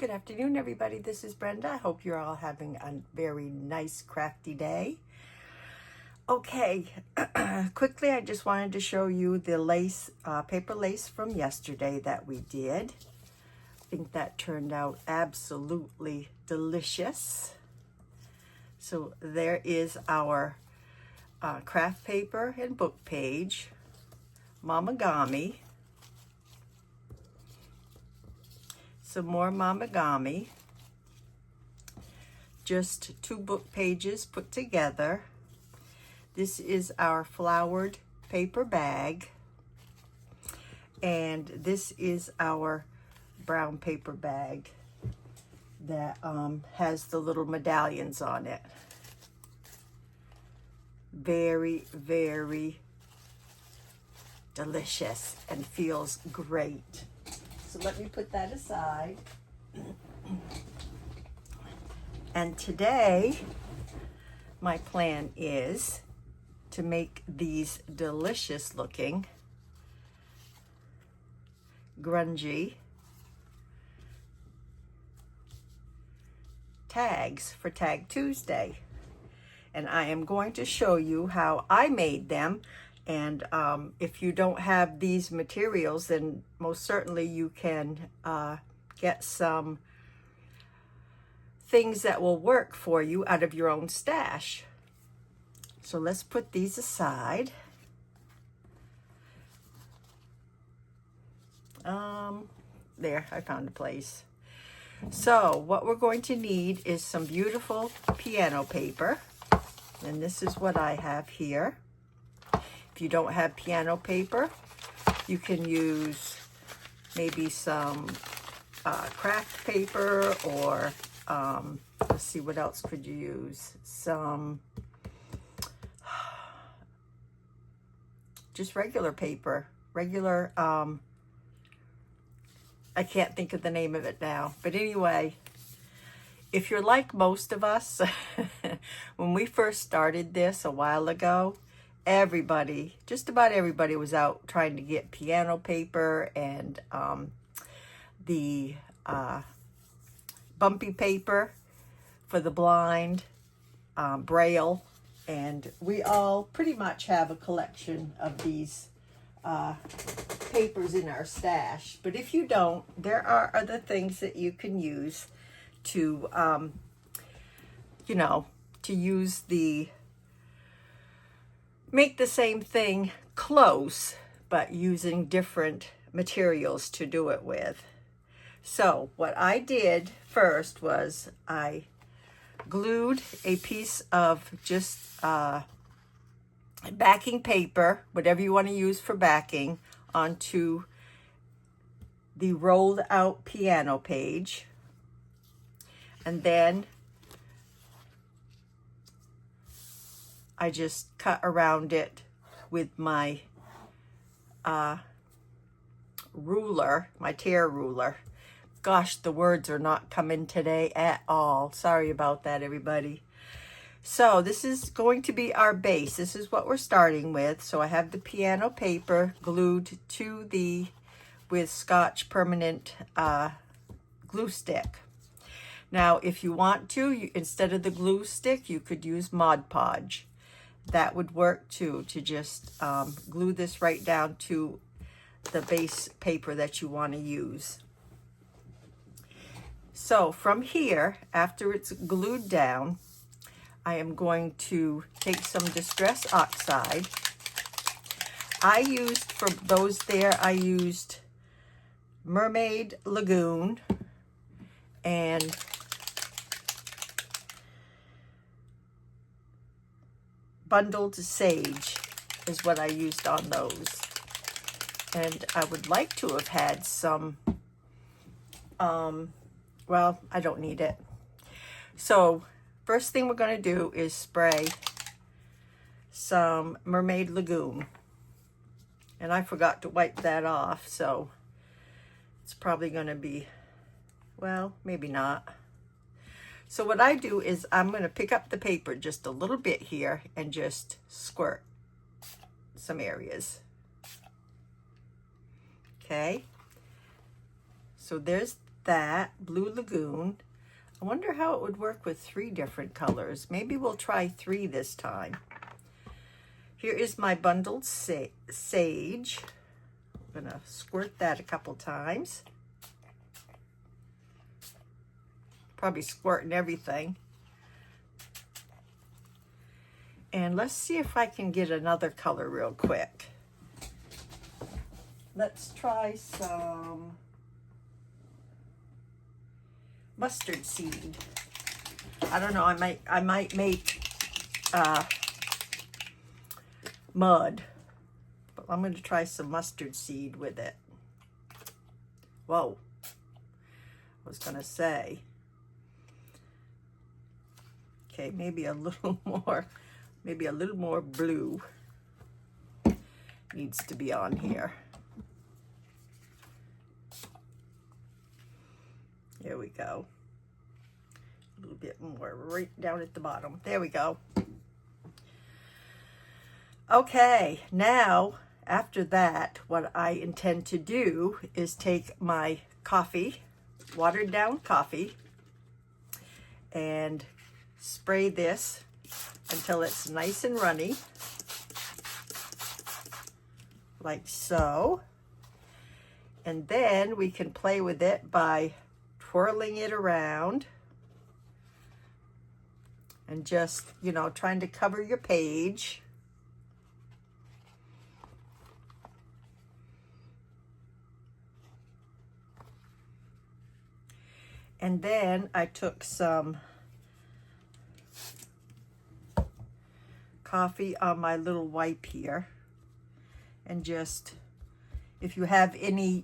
Good afternoon, everybody. This is Brenda. I hope you're all having a very nice, crafty day. Okay, quickly, I just wanted to show you the lace, paper lace from yesterday that we did. I think that turned out absolutely delicious. So there is our craft paper and book page, Mamagami. Some more Mamagami, just 2 book pages put together. This is our flowered paper bag, and this is our brown paper bag that has the little medallions on it. Very, very delicious and feels great. So let me put that aside. And today, my plan is to make these delicious looking grungy tags for Tag Tuesday. And I am going to show you how I made them. And if you don't have these materials, then most certainly you can get some things that will work for you out of your own stash. So let's put these aside. There, I found a place. So what we're going to need is some beautiful piano paper. And this is what I have here. If you don't have piano paper, you can use maybe some craft paper, or let's see, what else could you use? Some just regular paper, regular, I can't think of the name of it now. But anyway, if you're like most of us, when we first started this a while ago, everybody, just about everybody, was out trying to get piano paper and the bumpy paper for the blind, braille, and we all pretty much have a collection of these papers in our stash. But if you don't, there are other things that you can use to, you know, to use the make the same thing close, but using different materials to do it with. So what I did first was I glued a piece of just backing paper, whatever you want to use for backing, onto the rolled out piano page. And then I just cut around it with my ruler, my tear ruler. Gosh, the words are not coming today at all. Sorry about that, everybody. So this is going to be our base. This is what we're starting with. So I have the piano paper glued to the, with Scotch permanent glue stick. Now, if you want to, instead of the glue stick, you could use Mod Podge. That would work too, to just glue this right down to the base paper that you want to use. So from here, after it's glued down, I am going to take some Distress Oxide. I used, for those there, I used Mermaid Lagoon and Bundled Sage is what I used on those. And I would like to have had some, well, I don't need it. So first thing we're going to do is spray some Mermaid Lagoon. And I forgot to wipe that off, so it's probably going to be, well, maybe not. So what I do is I'm going to pick up the paper just a little bit here and just squirt some areas. Okay. So there's that, Blue Lagoon. I wonder how it would work with 3 different colors. Maybe we'll try 3 this time. Here is my bundled sage. I'm gonna squirt that a couple times. Probably squirting everything. And let's see if I can get another color real quick. Let's try some mustard seed. I don't know, I might make mud, but I'm going to try some mustard seed with it. Whoa, I was going to say, okay, maybe a little more blue needs to be on here. There we go. A little bit more right down at the bottom. There we go. Okay, now after that, what I intend to do is take my coffee, watered down coffee, and spray this until it's nice and runny, like so. And then we can play with it by twirling it around and just, you know, trying to cover your page. And then I took some coffee on my little wipe here, and just, if you have any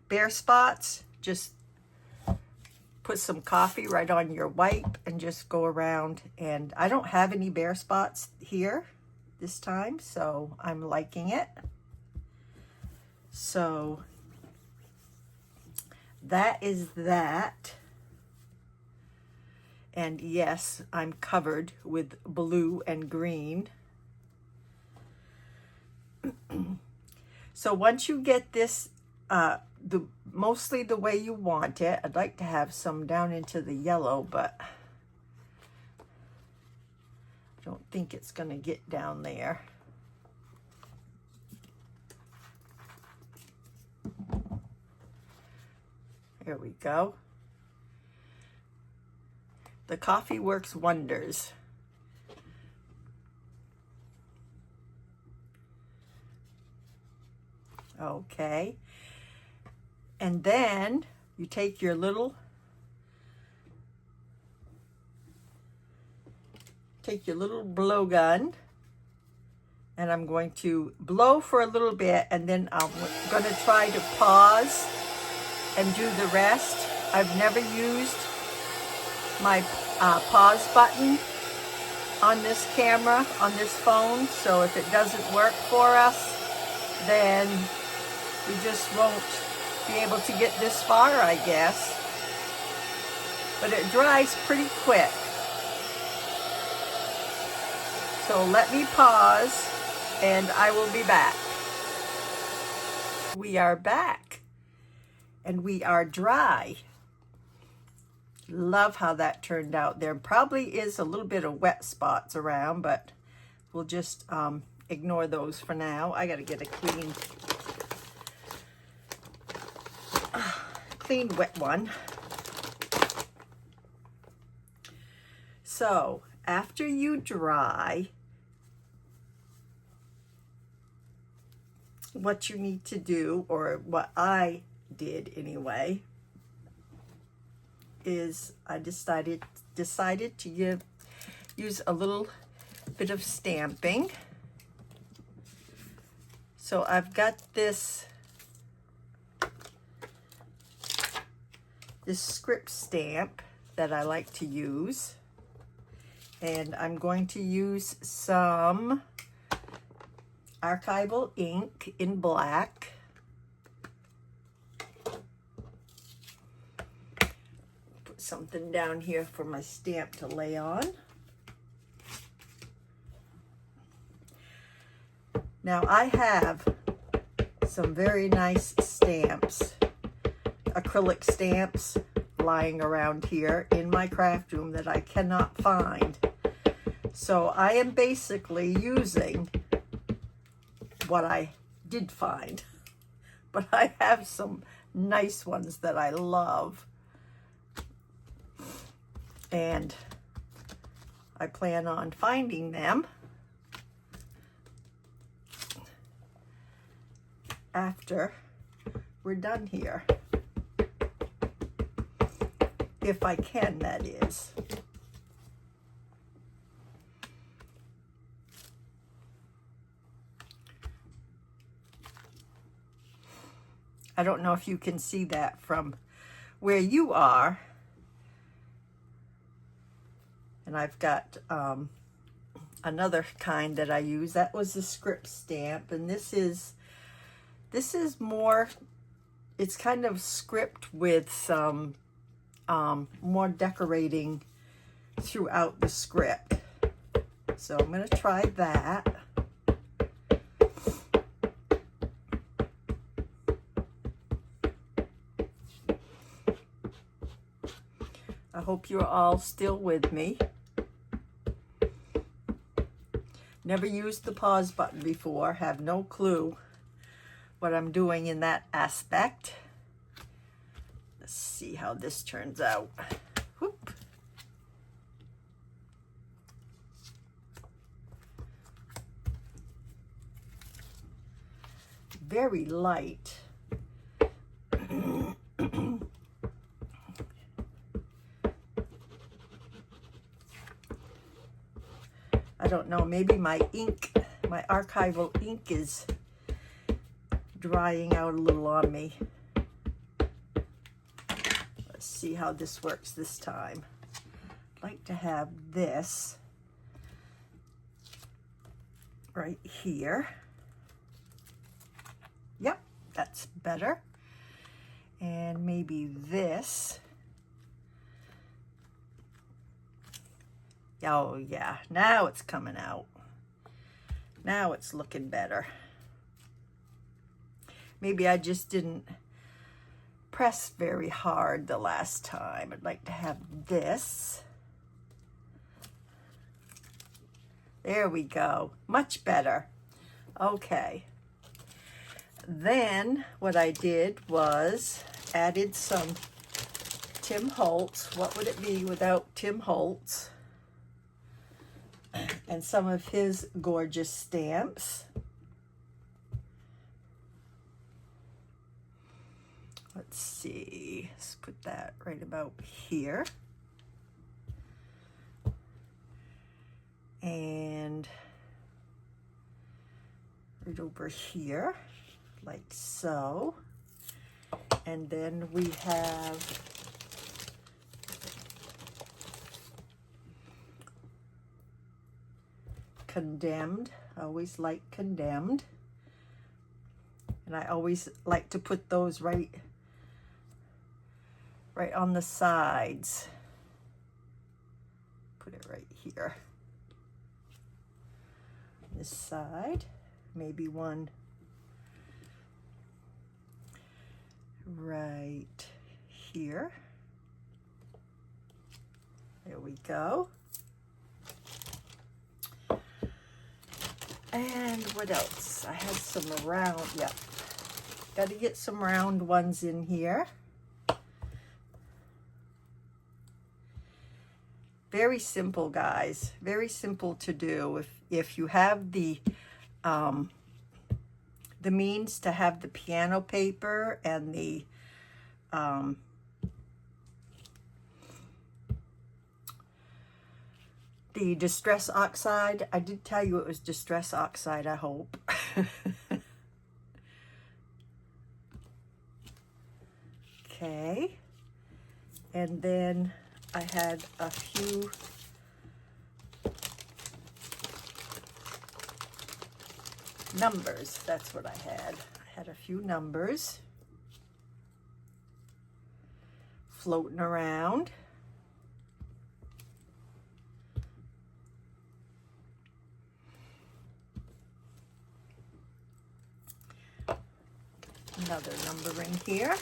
bare spots, just put some coffee right on your wipe and just go around. And I don't have any bare spots here this time, so I'm liking it. So that is that. And yes, I'm covered with blue and green. So once you get this mostly the way you want it, I'd like to have some down into the yellow, but I don't think it's going to get down there. There we go. The coffee works wonders. Okay. And then you take your little blowgun, and I'm going to blow for a little bit, and then I'm going to try to pause and do the rest. I've never used my pause button on this camera, on this phone, so if it doesn't work for us, then we just won't be able to get this far, I guess. But it dries pretty quick. So let me pause and I will be back. We are back and we are dry. Love how that turned out. There probably is a little bit of wet spots around, but we'll just ignore those for now. I gotta get a clean wet one. So after you dry, what you need to do, or what I did anyway, is I decided to use a little bit of stamping. So I've got this script stamp that I like to use, and I'm going to use some archival ink in black. Put something down here for my stamp to lay on. Now I have some very nice stamps acrylic stamps lying around here in my craft room that I cannot find. So I am basically using what I did find, but I have some nice ones that I love, and I plan on finding them after we're done here, if I can, that is. I don't know if you can see that from where you are. And I've got another kind that I use. That was the script stamp, and this is more, it's kind of script with some more decorating throughout the script. So I'm going to try that. I hope you're all still with me. Never used the pause button before, have no clue what I'm doing in that aspect. Let's see how this turns out. Whoop. Very light. I don't know, maybe my ink, my archival ink is drying out a little on me. Let's see how this works this time. I'd like to have this right here. Yep, that's better. And maybe this. Oh yeah, now it's coming out. Now it's looking better. Maybe I just didn't press very hard the last time. I'd like to have this. There we go, much better. Okay. Then what I did was added some Tim Holtz. What would it be without Tim Holtz? And some of his gorgeous stamps. Let's see, let's put that right about here. And right over here, like so. And then we have Condemned. I always like Condemned. And I always like to put those right on the sides. Put it right here. This side, maybe one right here. There we go. And what else? I had some round, yep. Got to get some round ones in here. Very simple, guys. Very simple to do. If you have the means to have the piano paper and the Distress Oxide. I did tell you it was Distress Oxide, I hope. Okay. And then I had a few numbers. That's what I had. I had a few numbers floating around. Another number in here.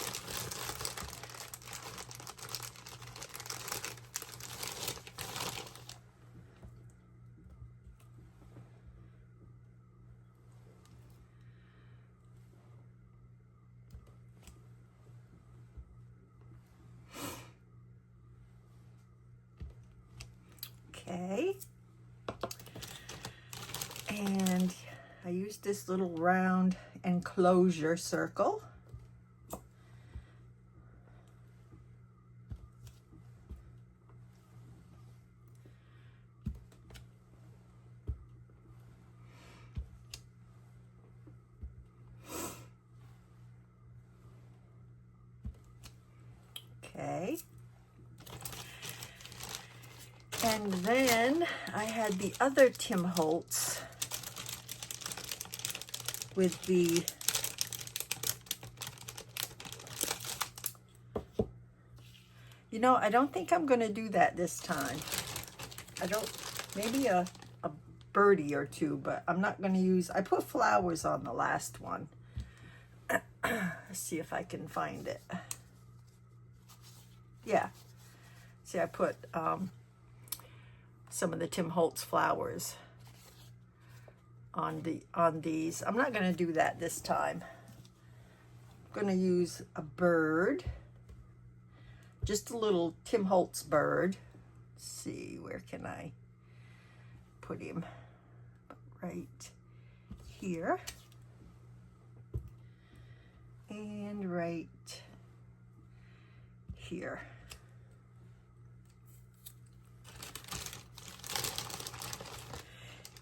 I used this little round enclosure circle. Okay. And then I had the other Tim Holtz with the I don't think I'm going to do that this time. Maybe a birdie or two, but I'm not going to use, I put flowers on the last one. Let's see if I can find it. Yeah. See, I put some of the Tim Holtz flowers on these. I'm not going to do that this time. I'm going to use a bird. Just a little Tim Holtz bird. Let's see, where can I put him? Right here. And right here.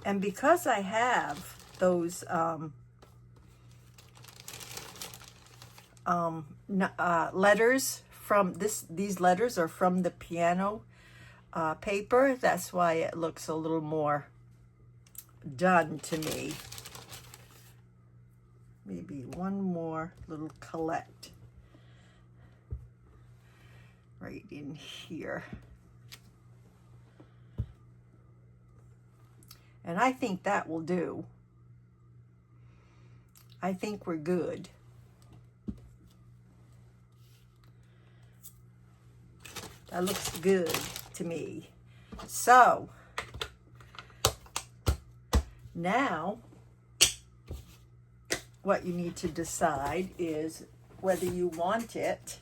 And because I have those letters from these letters are from the piano paper, that's why it looks a little more done to me. Maybe one more little collect right in here. And I think that will do. I think we're good. That looks good to me. So, now, what you need to decide is whether you want it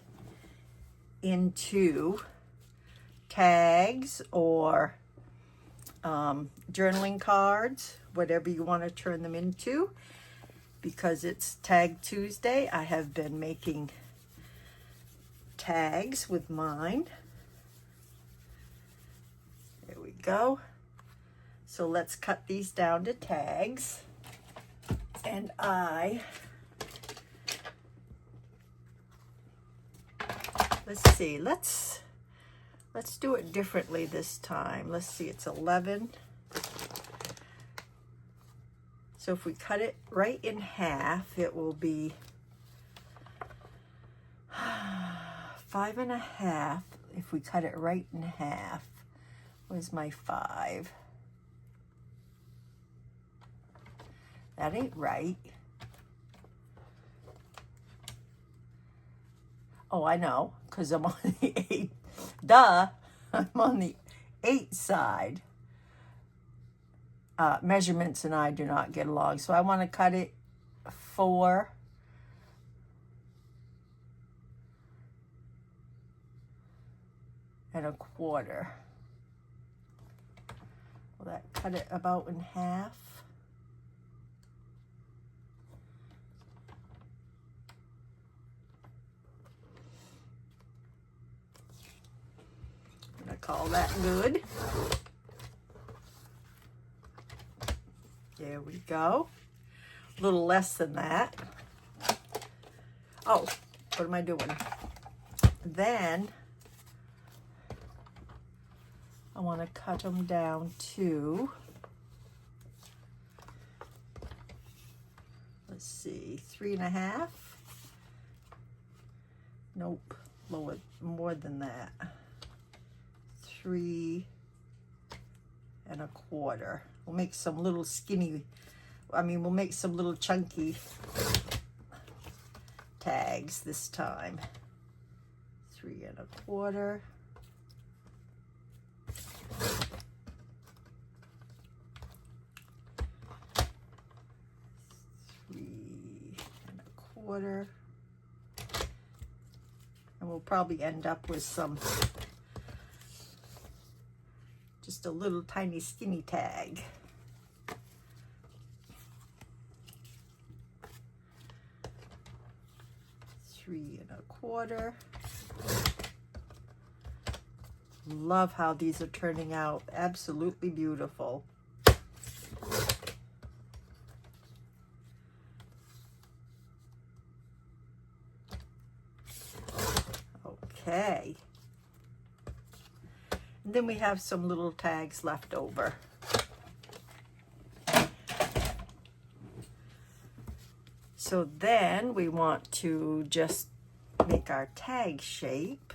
into tags or journaling cards, whatever you want to turn them into. Because it's Tag Tuesday, I have been making tags with mine. There we go. So let's cut these down to tags. And let's see, let's do it differently this time. Let's see, it's 11. So if we cut it right in half, it will be 5.5. If we cut it right in half, where's my 5? That ain't right. Oh, I know, because I'm on the 8. Duh, I'm on the 8 side. Measurements and I do not get along, so I want to cut it 4. And 1/4. Will that cut it about in half? I'm gonna call that good. There we go. A little less than that. Oh, what am I doing? Then I want to cut them down to, let's see, 3.5. Nope, more than that. 3.25. We'll make some little skinny, we'll make some little chunky tags this time. 3.25. 3.25. And we'll probably end up with some, just a little tiny skinny tag. 1/4. Love how these are turning out. Absolutely beautiful. Okay. And then we have some little tags left over. So then we want to just make our tag shape.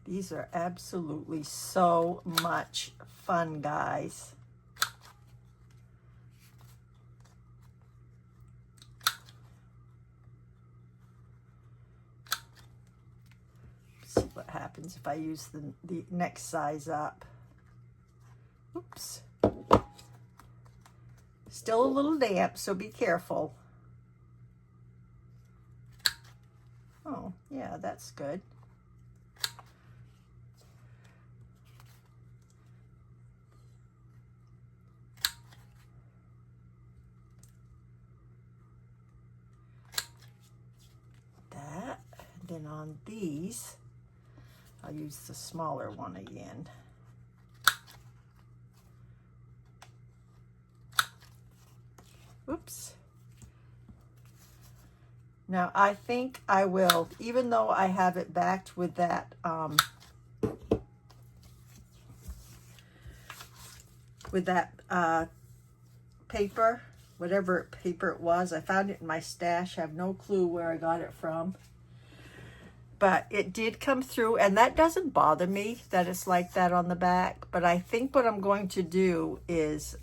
These are absolutely so much fun, guys. See what happens if I use the next size up. Oops. Still a little damp, so be careful. Oh, yeah, that's good. Then on these, I'll use the smaller one again. Oops. Now I think I will, even though I have it backed with that paper, whatever paper it was. I found it in my stash. I have no clue where I got it from. But it did come through, and that doesn't bother me that it's like that on the back. But I think what I'm going to do is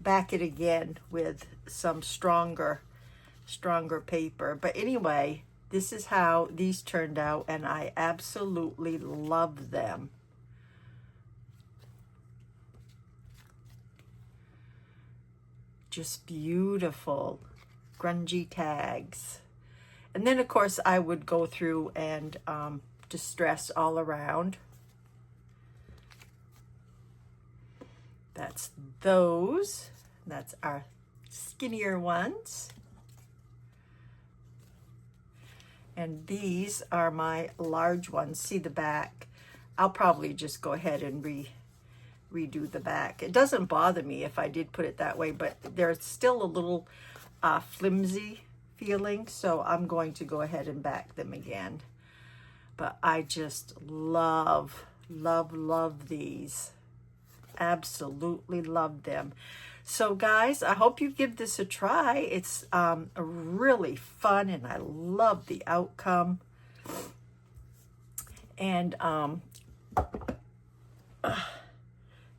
back it again with some stronger paper. But anyway, this is how these turned out, and I absolutely love them. Just beautiful grungy tags. And then of course I would go through and distress all around. That's those. That's our skinnier ones. And these are my large ones. See the back? I'll probably just go ahead and redo the back. It doesn't bother me if I did put it that way, but there's still a little flimsy feeling, so I'm going to go ahead and back them again. But I just love these. Absolutely love them. So guys, I hope you give this a try. It's really fun, and I love the outcome. And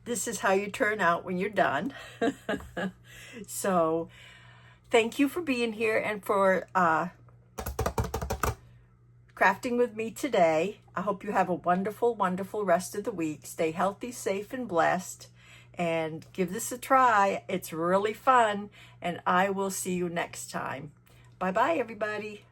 this is how you turn out when you're done. So thank you for being here and for crafting with me today. I hope you have a wonderful, wonderful rest of the week. Stay healthy, safe, and blessed. And give this a try. It's really fun. And I will see you next time. Bye-bye, everybody.